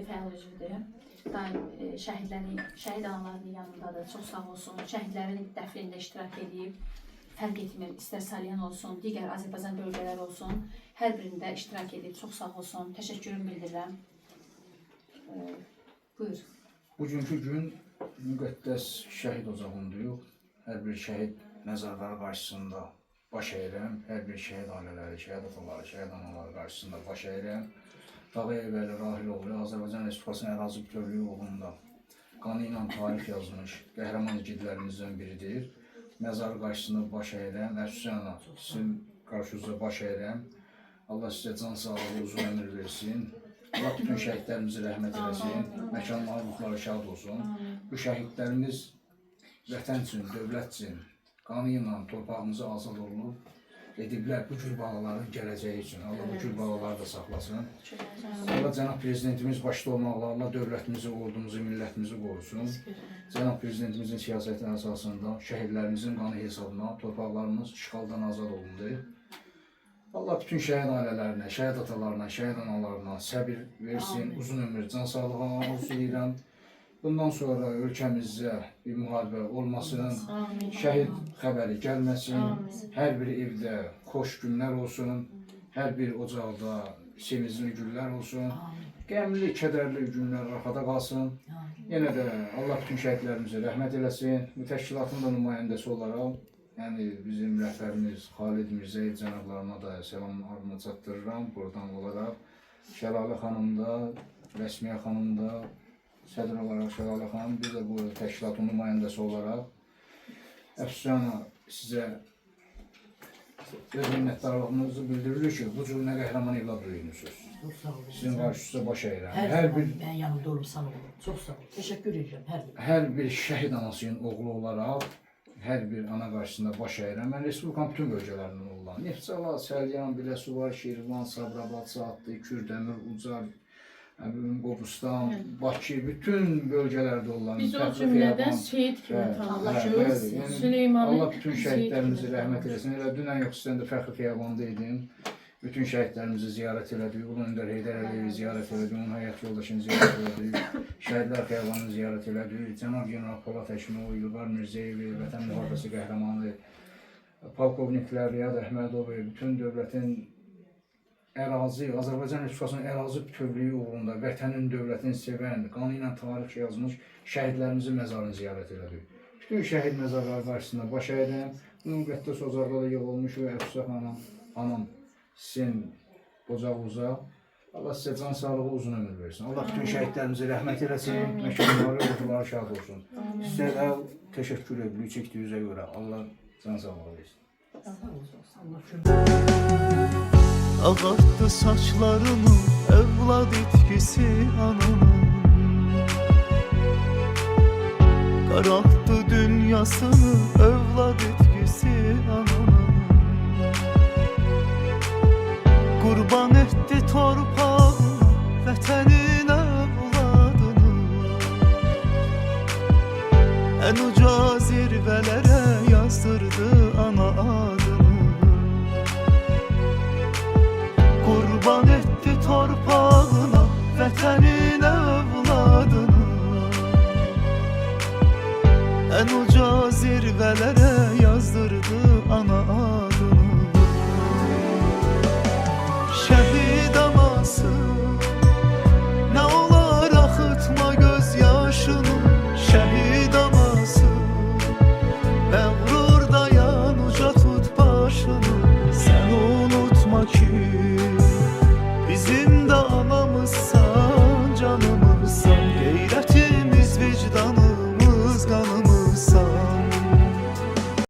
fəal üzvüdür. Daim şəhid analarının yanındadır. Çox sağ olsun. Şəhidlərin dəfnində iştirak edib. Fərq etmir, istər Salyan olsun, digər Azərbaycan bölgələri olsun. Hər birində iştirak edib. Çox sağ olsun. Təşəkkürümü bildirirəm. Buyur. Bugünkü gün müqəddəs şəhid ocağındayıq. Hər bir şəhid məzarları qarşısında baş əyirəm. Hər bir şəhid ailələri, şəhid ataları, şəhid anaları qarşısında baş əyirəm. Dağıyev Əli Rahiloğlu Azərbaycan Respublikasının ərazi bütövlüyü uğrunda qanı ilə tarix yazmış qəhrəman igidlərimizdən biridir. Məzarı qarşısında baş əyirəm. Əfsusana sizin qarşınızda baş əyirəm. Allah sizə can sağlığı, uzun ömür versin. Allah bütün şəhidlərimizi rəhmət eləsin. Məkanları, ruhları şad olsun. Bu şəhidlərimiz vətən üçün, dövlət üçün qanı ilə torpağımızı azad olunub ediblər bu cür balaların gələcəyi üçün. Allah bu cür balaları da saxlasın. Allah Cənab Prezidentimiz başda olmaqla Allah dövlətimizi, ordumuzu, millətimizi qorusun. Cənab Prezidentimizin siyasətin əsasında şəhidlərimizin qanı hesabına torpaqlarımız işğaldan azad olundu. Allah bütün şəhid ailələrinə, şəhid atalarına, şəhid analarına səbir versin, uzun ömür, can sağlığı arzu edirəm. Bundan sonra ölkəmizdə bir müharibə olmasın, şəhid xəbəri gəlməsin, hər bir evdə xoş günlər olsun, hər bir ocaqda sevincli günlər olsun, qəmli, kədərli günlər arxada qalsın. Yenə də Allah bütün şəhidlərimizi rəhmət eləsin. Bu təşkilatın da nümayəndəsi olaraq, yəni bizim rəhbərimiz Xalid Mirzəyev cənablarına da salamlarımı çatdırıram buradan olaraq. Şəlalə xanım da, Rəsmiyə xanım da, sədr olaraq Şəlalə xanım, biz də bu təşkilatın nümayəndəsi olaraq əfsusana sizə öz minnətdarlığımızı bildiririk ki, bu cür nə qəhrəman evlad böyüyünüzsünüz. Sizin qarşınızda baş əyirəm. Mən yanımda olub sana olum. Çox sağ ol. Təşəkkür edirəm hər bir şəhid anasının oğlu olaraq hər bir ana qarşısında baş əyirəm. Mən Respublikanın bütün bölgələrindən olan Neftçala, Səlyan, Biləsuvar, Şirvan, Sabirabad, Saatlı, Kürdəmir, Ucar, Qobustan, Bakı, bütün bölgələrdə olan Biz o cümlədən şehid kimi tanışırıq. Süleymanı Allah bütün şəhidlərimizi rəhmət eləsin. Elə dünən yox, sizdən də Fəxri Xiyabanda idim. Bütün şəhidlərimizi ziyarət elədik. Ulu Öndər Heydər Əliyevi ziyarət elədik. Onun həyat yoldaşını ziyarət elədik. Şəhidlər Xiyabanını ziyarət elədik. Cənab General Polat Həşimov, İlqar Mirzəyevi, Vətən Müharibəsi qəhrəmanı, polkovniklər, Riyad Əhmədovi, bütün dövlətin ərazi, Azərbaycan Respublikasının ərazi bütövlüyü uğrunda vətənin, dövlətin sevən, qanı ilə tarix yazmış şəhidlərimizin məzarını ziyarət elədik. Bütün şəhid məzarları qarşısında baş əyirəm. Müqəddəs ocaqda da yığılmış və Əfsusa xanım, sizin ocağınıza Allah sizə can sağlığı, uzun ömür versin. Allah bütün şəhidlərimizi rəhmət eləsin, məkanları, orduları şad olsun. Sizə də təşəkkür edirik çəkdiyinizə görə. Allah can sağlığı versin. Ağarttı saçlarını evlad etkisi ananın, kararttı dünyasını evlad etkisi ananın. Qurban etdi torpağı vətənin evladını, ən uca zirvələrə